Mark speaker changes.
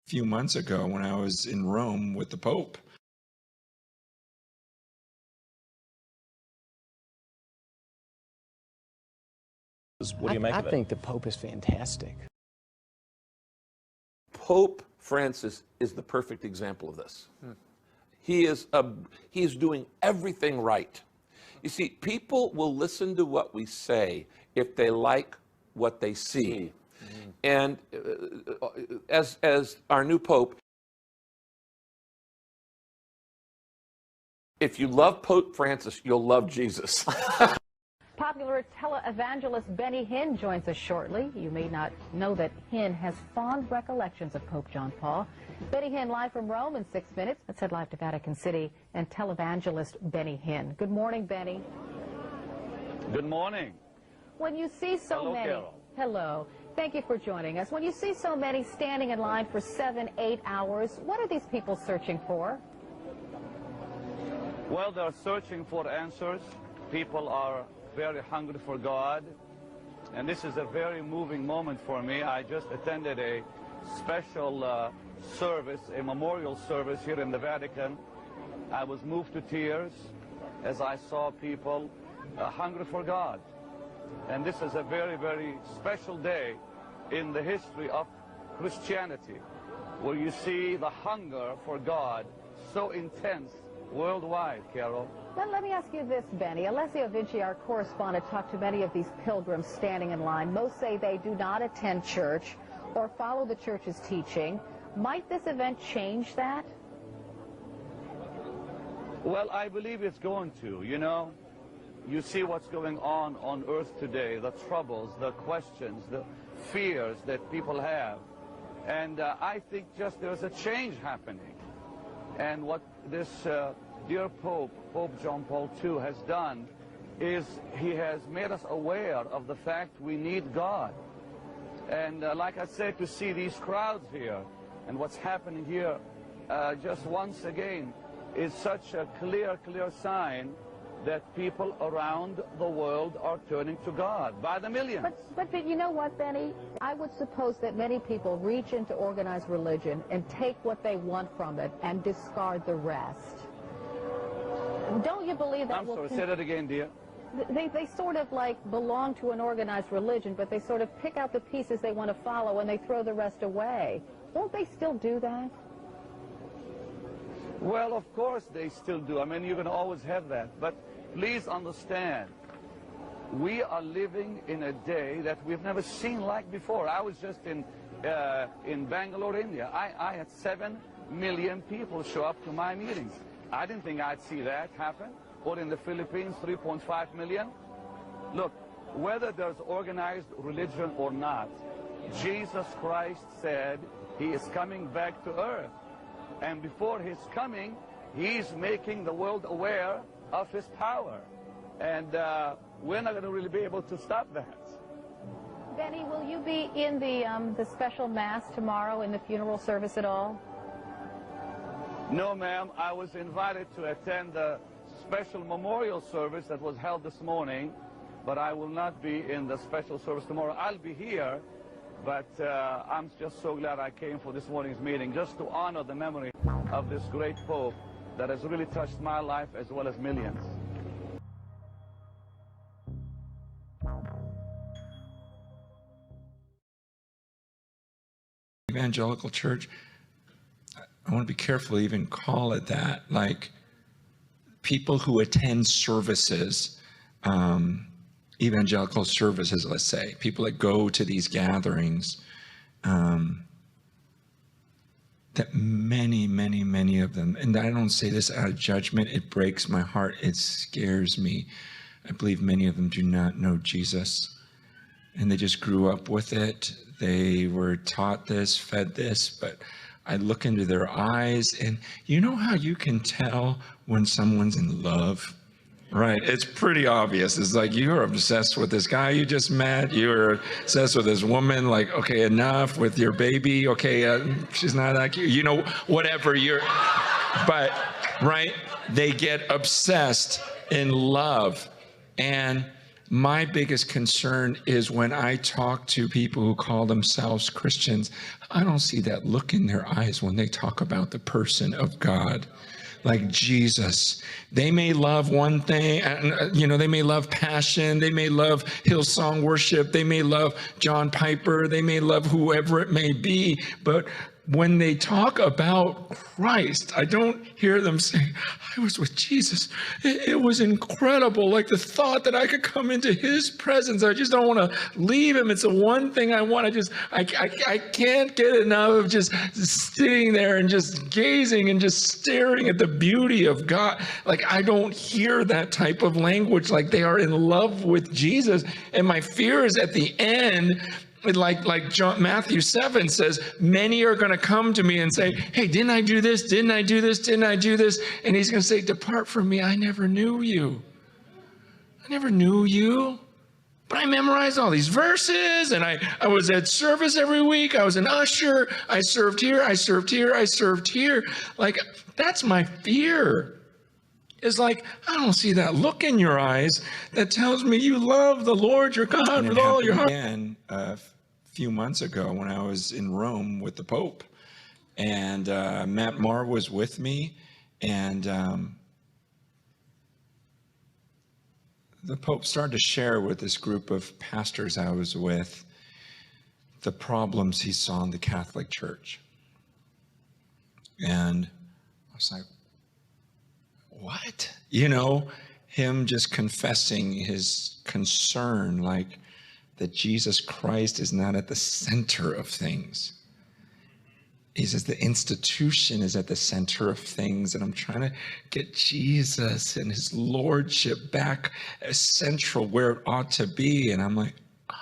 Speaker 1: few months ago when I was in Rome with the Pope.
Speaker 2: What do you make of it?
Speaker 3: I think the Pope is fantastic.
Speaker 4: Pope Francis is the perfect example of this. He is doing everything right. You see, people will listen to what we say if they like what they see. And as our new Pope, if you love Pope Francis, you'll love Jesus.
Speaker 5: Popular televangelist Benny Hinn joins us shortly. You may not know that Hinn has fond recollections of Pope John Paul. Benny Hinn live from Rome in 6 minutes. Let's head live to Vatican City and televangelist Benny Hinn. Good morning, Benny.
Speaker 2: Good morning.
Speaker 5: When you see so
Speaker 2: Hello,
Speaker 5: many...
Speaker 2: Carol.
Speaker 5: Hello. Thank you for joining us. When you see so many standing in line for 7, 8 hours, what are these people searching for?
Speaker 2: Well, they're searching for answers. People are very hungry for God, and this is a very moving moment for me. I just attended a special service, a memorial service here in the Vatican. I was moved to tears as I saw people hungry for God. And this is a very, very special day in the history of Christianity, where you see the hunger for God so intense worldwide, Carol.
Speaker 5: Let me ask you this, Benny. Alessio Vinci, our correspondent, talked to many of these pilgrims standing in line. Most say they do not attend church or follow the church's teaching. Might this event change that?
Speaker 2: Well, I believe it's going to. You know, you see what's going on earth today, the troubles, the questions, the fears that people have. And I think just there's a change happening. And what this dear Pope John Paul II has done is he has made us aware of the fact we need God. And like I said, to see these crowds here and what's happening here just once again is such a clear sign that people around the world are turning to God by the millions.
Speaker 5: But you know what, Benny? I would suppose that many people reach into organized religion and take what they want from it and discard the rest. Don't you believe that?
Speaker 2: I'm sorry, say that again, dear.
Speaker 5: They sort of like belong to an organized religion, but they sort of pick out the pieces they want to follow and they throw the rest away. Won't they still do that?
Speaker 2: Well, of course they still do. I mean, you're going to always have that. But please understand, we are living in a day that we've never seen like before. I was just in Bangalore, India. I had 7 million people show up to my meetings. I didn't think I'd see that happen. Or in the Philippines, 3.5 million. Look, whether there's organized religion or not, Jesus Christ said he is coming back to earth. And before his coming, he's making the world aware of his power. And we're not going to really be able to stop that.
Speaker 5: Benny, will you be in the special mass tomorrow in the funeral service at all?
Speaker 2: No, ma'am. I was invited to attend the special memorial service that was held this morning, but I will not be in the special service tomorrow. I'll be here, but I'm just so glad I came for this morning's meeting, just to honor the memory of this great Pope that has really touched my life as well as millions.
Speaker 1: Evangelical church, I want to be careful to even call it that. Like, people who attend services, evangelical services, let's say, people that go to these gatherings, that many of them, and I don't say this out of judgment, it breaks my heart, it scares me. I believe many of them do not know Jesus, and they just grew up with it. They were taught this, fed this, but I look into their eyes, and you know how you can tell when someone's in love? Right, it's pretty obvious. It's like, you're obsessed with this guy you just met, you're obsessed with this woman, like, okay, enough with your baby, okay, she's not that cute, you know, whatever you're, but, right, they get obsessed in love. And my biggest concern is when I talk to people who call themselves Christians, I don't see that look in their eyes when they talk about the person of God. Like Jesus, they may love one thing, they may love Passion, they may love Hillsong worship, they may love John Piper, they may love whoever it may be, but when they talk about Christ, I don't hear them saying, I was with Jesus. It was incredible. Like the thought that I could come into his presence. I just don't want to leave him. It's the one thing I want. I can't get enough of just sitting there and just gazing and just staring at the beauty of God. Like I don't hear that type of language. Like they are in love with Jesus. And my fear is at the end, like Matthew 7 says, many are going to come to me and say, hey, didn't I do this? Didn't I do this? Didn't I do this? And he's going to say, depart from me. I never knew you. I never knew you. But I memorized all these verses, and I was at service every week. I was an usher. I served here. I served here. I served here. Like, that's my fear. It's like, I don't see that look in your eyes that tells me you love the Lord your God with all your heart.
Speaker 6: Again, a few months ago when I was in Rome with the Pope, and Matt Maher was with me, and the Pope started to share with this group of pastors I was with the problems he saw in the Catholic Church. And I was like, what? Him just confessing his concern, like that Jesus Christ is not at the center of things. He says the institution is at the center of things, and I'm trying to get Jesus and his lordship back as central where it ought to be. And I'm like,